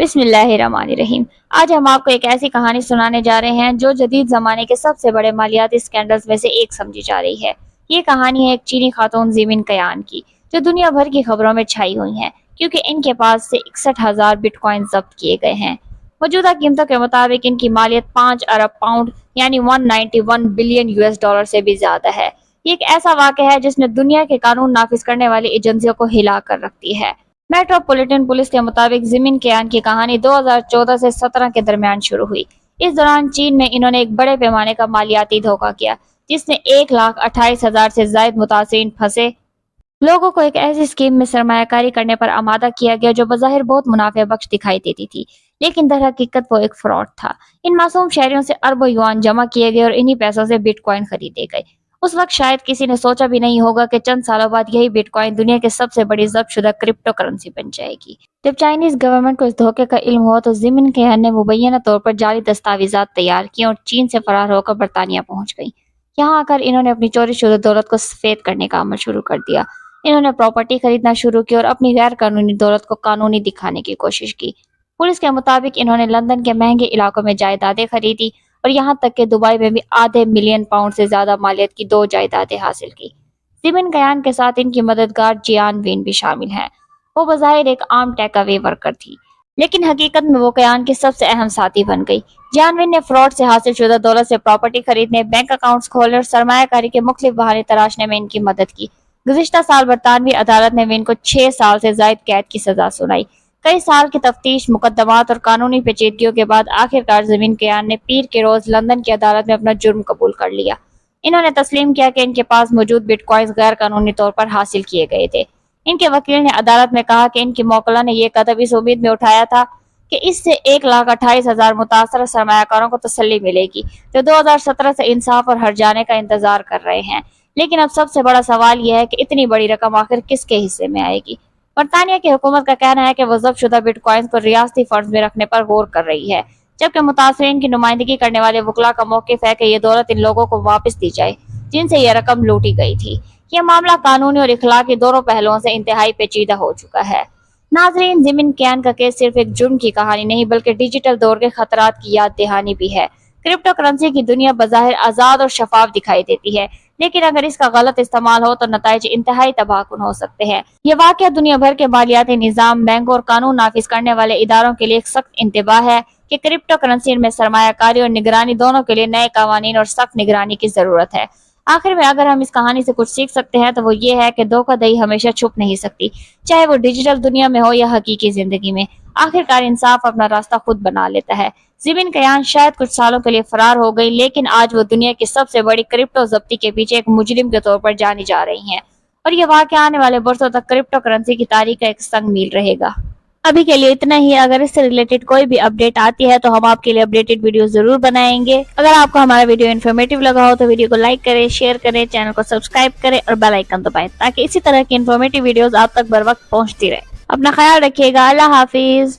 بسم اللہ الرحمن الرحیم۔ آج ہم آپ کو ایک ایسی کہانی سنانے جا رہے ہیں جو جدید زمانے کے سب سے بڑے مالیاتی اسکینڈلز میں سے ایک سمجھی جا رہی ہے۔ یہ کہانی ہے ایک چینی خاتون زمین قیان کی جو دنیا بھر کی خبروں میں چھائی ہوئی ہیں کیونکہ ان کے پاس سے 61,000 بٹ کوائن ضبط کیے گئے ہیں۔ موجودہ قیمتوں کے مطابق ان کی مالیت 5 ارب پاؤنڈ یعنی 191 بلین US ڈالر سے بھی زیادہ ہے۔ یہ ایک ایسا واقعہ ہے جس نے دنیا کے قانون نافذ کرنے والی ایجنسیوں کو ہلا کر رکھتی ہے۔ میٹروپولیٹن پولیس کے مطابق زمین قیان کی کہانی 2014 سے 17 کے درمیان شروع ہوئی۔ اس دوران چین میں انہوں نے ایک بڑے پیمانے کا مالیاتی دھوکہ کیا جس نے 1,28,000 سے زائد متاثرین پھنسے لوگوں کو ایک ایسی اسکیم میں سرمایہ کاری کرنے پر آمادہ کیا گیا جو بظاہر بہت منافع بخش دکھائی دیتی تھی، لیکن در حقیقت وہ ایک فراڈ تھا۔ ان معصوم شہریوں سے اربوں یوان جمع کیے گئے اور انہی پیسوں سے بٹ کوائن خریدے گئے۔ اس وقت شاید کسی نے سوچا بھی نہیں ہوگا کہ چند سالوں بعد یہی بٹ کوائن دنیا کے سب سے بڑی ضبط شدہ کرپٹو کرنسی بن جائے گی۔ جب چائنیز گورنمنٹ کو اس دھوکے کا علم ہوا تو زمین قیان نے مبینہ طور پر جعلی دستاویزات تیار کیں اور چین سے فرار ہو کر برطانیہ پہنچ گئیں۔ یہاں آ کر انہوں نے اپنی چوری شدہ دولت کو سفید کرنے کا عمل شروع کر دیا۔ انہوں نے پراپرٹی خریدنا شروع کی اور اپنی غیر قانونی دولت کو قانونی دکھانے کی کوشش کی۔ پولیس کے مطابق انہوں نے لندن کے مہنگے علاقوں میں جائیدادیں خریدی اور یہاں تک کہ دبئی میں بھی ½ ملین پاؤنڈ سے زیادہ مالیت کی 2 جائیدادیں حاصل کی۔ زمین قیان کے ساتھ ان کی مددگار جیان وین بھی شامل ہیں۔ وہ بظاہر ایک عام ٹیک اوے ورکر تھی، لیکن حقیقت میں وہ قیان کی سب سے اہم ساتھی بن گئی۔ جیان وین نے فراڈ سے حاصل شدہ دولت سے پراپرٹی خریدنے، بینک اکاؤنٹس کھولنے اور سرمایہ کاری کے مختلف بہانے تراشنے میں ان کی مدد کی۔ گزشتہ سال برطانوی عدالت نے وین کو 6 سال سے زائد قید کی سزا سنائی۔ کئی سال کی تفتیش، مقدمات اور قانونی پیچیدگیوں کے بعد آخرکار زمین قیان نے پیر کے روز لندن کی عدالت میں اپنا جرم قبول کر لیا۔ انہوں نے تسلیم کیا کہ ان کے پاس موجود بٹ کوائنز غیر قانونی طور پر حاصل کیے گئے تھے۔ ان کے وکیل نے عدالت میں کہا کہ ان کی موکلہ نے یہ قدم اس امید میں اٹھایا تھا کہ اس سے 1,28,000 متاثرہ سرمایہ کاروں کو تسلی ملے گی جو 2017 سے انصاف اور ہرجانے کا انتظار کر رہے ہیں۔ لیکن اب سب سے بڑا سوال یہ ہے کہ اتنی بڑی رقم آخر کس کے حصے میں آئے گی؟ برطانیہ کی حکومت کا کہنا ہے کہ وہ ضبط شدہ بٹ کوائنز کو ریاستی فنڈز میں رکھنے پر غور کر رہی ہے، جبکہ متاثرین کی نمائندگی کرنے والے وکلاء کا موقف ہے کہ یہ دولت ان لوگوں کو واپس دی جائے جن سے یہ رقم لوٹی گئی تھی۔ یہ معاملہ قانونی اور اخلاقی دونوں پہلوؤں سے انتہائی پیچیدہ ہو چکا ہے۔ ناظرین، زمین قیان کا کیس صرف ایک جرم کی کہانی نہیں بلکہ ڈیجیٹل دور کے خطرات کی یاد دہانی بھی ہے۔ کرپٹو کرنسی کی دنیا بظاہر آزاد اور شفاف دکھائی دیتی ہے، لیکن اگر اس کا غلط استعمال ہو تو نتائج انتہائی تباہ کن ہو سکتے ہیں۔ یہ واقعہ دنیا بھر کے مالیاتی نظام، بینکوں اور قانون نافذ کرنے والے اداروں کے لیے ایک سخت انتباہ ہے کہ کرپٹو کرنسی میں سرمایہ کاری اور نگرانی دونوں کے لیے نئے قوانین اور سخت نگرانی کی ضرورت ہے۔ آخر میں اگر ہم اس کہانی سے کچھ سیکھ سکتے ہیں تو وہ یہ ہے کہ دھوکہ دہی ہمیشہ چھپ نہیں سکتی، چاہے وہ ڈیجیٹل دنیا میں ہو یا حقیقی زندگی میں۔ آخرکار انصاف اپنا راستہ خود بنا لیتا ہے۔ زمین قیان شاید کچھ سالوں کے لیے فرار ہو گئی، لیکن آج وہ دنیا کی سب سے بڑی کرپٹو ضبطی کے پیچھے ایک مجرم کے طور پر جانی جا رہی ہیں، اور یہ واقعہ آنے والے برسوں تک کرپٹو کرنسی کی تاریخ کا ایک سنگ میل رہے گا۔ ابھی کے لیے اتنا ہی۔ اگر اس سے ریلیٹڈ کوئی بھی اپڈیٹ آتی ہے تو ہم آپ کے لیے اپڈیٹڈ ویڈیو ضرور بنائیں گے۔ اگر آپ کو ہمارا ویڈیو انفارمیٹیو لگا ہو تو ویڈیو کو لائک کریں، شیئر کریں، چینل کو سبسکرائب کریں اور بیل آئیکن دبائیں تاکہ اسی طرح کی انفارمیٹیو ویڈیوز آپ تک بر وقت پہنچتی رہیں۔ اپنا خیال رکھیے گا۔ اللہ حافظ۔